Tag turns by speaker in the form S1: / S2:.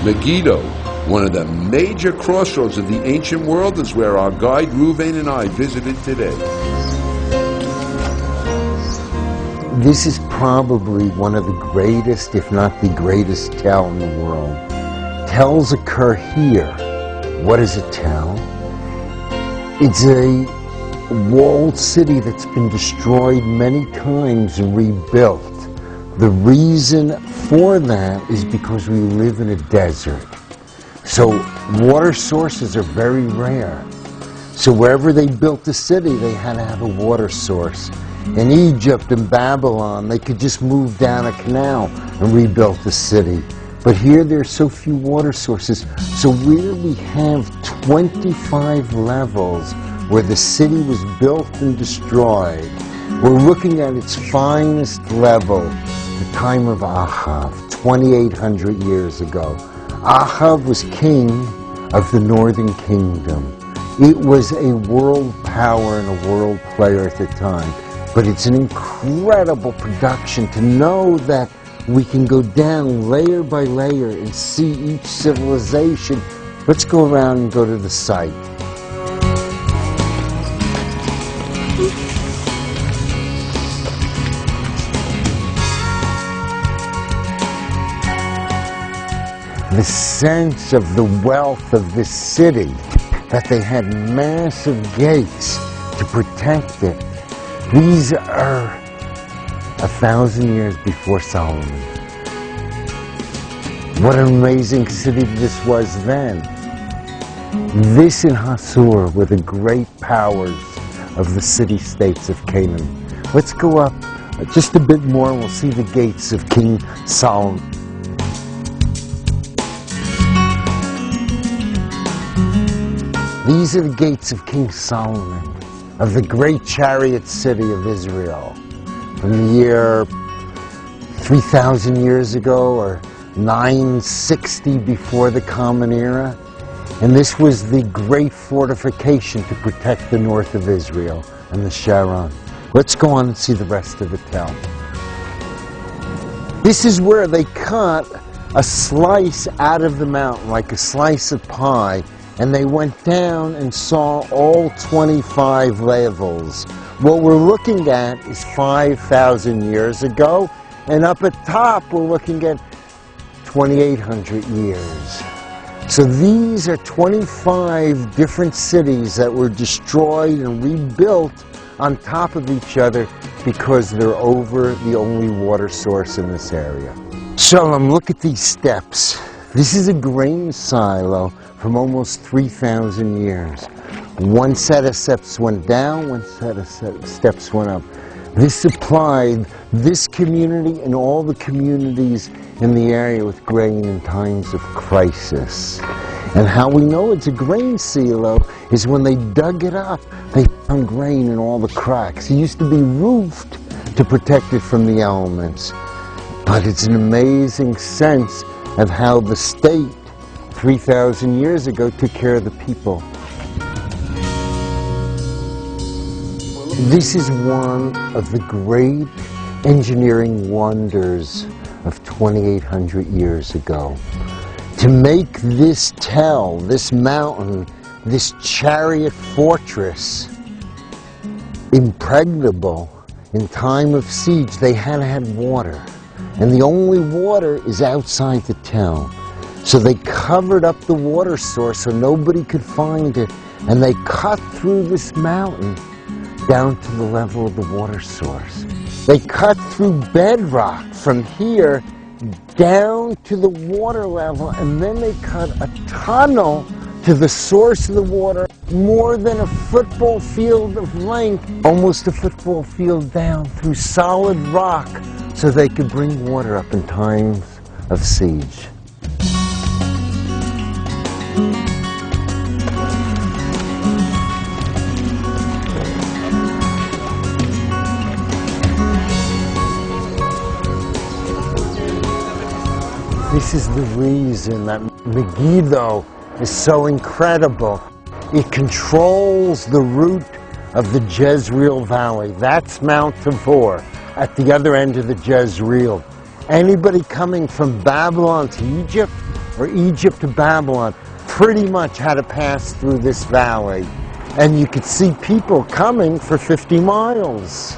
S1: Megiddo, one of the major crossroads of the ancient world, is where our guide Reuven and I visited today.
S2: This is probably one of the greatest, if not the greatest, tell in the world. Tells occur here. What is a tell? It's a walled city that's been destroyed many times and rebuilt. The reason for that is because we live in a desert. So water sources are very rare. So wherever they built the city, they had to have a water source. In Egypt and Babylon, they could just move down a canal and rebuild the city. But here there's so few water sources. So where we have 25 levels where the city was built and destroyed, we're looking at its finest level, the time of Ahav, 2,800 years ago. Ahav was king of the northern kingdom. It was a world power and a world player at the time. But it's an incredible production to know that we can go down layer by layer and see each civilization. Let's go around and go to the site. The sense of the wealth of this city, that they had massive gates to protect it. These are 1,000 years before Solomon. What an amazing city this was then. This and Hasur were the great powers of the city-states of Canaan. Let's go up just a bit more and we'll see the gates of King Solomon. These are the gates of King Solomon, of the great chariot city of Israel. From the year 3,000 years ago, or 960 before the Common Era. And this was the great fortification to protect the north of Israel and the Sharon. Let's go on and see the rest of the tell. This is where they cut a slice out of the mountain, like a slice of pie, and they went down and saw all 25 levels. What we're looking at is 5,000 years ago, and up at top we're looking at 2,800 years. So these are 25 different cities that were destroyed and rebuilt on top of each other because they're over the only water source in this area. Shalom, look at these steps. This is a grain silo from almost 3,000 years. One set of steps went down, one set of steps went up. This supplied this community and all the communities in the area with grain in times of crisis. And how we know it's a grain silo is when they dug it up, they found grain in all the cracks. It used to be roofed to protect it from the elements. But it's an amazing sense of how the state 3,000 years ago took care of the people. This is one of the great engineering wonders of 2,800 years ago. To make this tell, this mountain, this chariot fortress impregnable in time of siege, they had to have water. And the only water is outside the town. So they covered up the water source so nobody could find it. And they cut through this mountain down to the level of the water source. They cut through bedrock from here down to the water level, and then they cut a tunnel to the source of the water, more than a football field of length, almost a football field down through solid rock, so they could bring water up in times of siege. This is the reason that Megiddo is so incredible. It controls the route of the Jezreel Valley. That's Mount Tabor at the other end of the Jezreel. Anybody coming from Babylon to Egypt or Egypt to Babylon pretty much had to pass through this valley. And you could see people coming for 50 miles.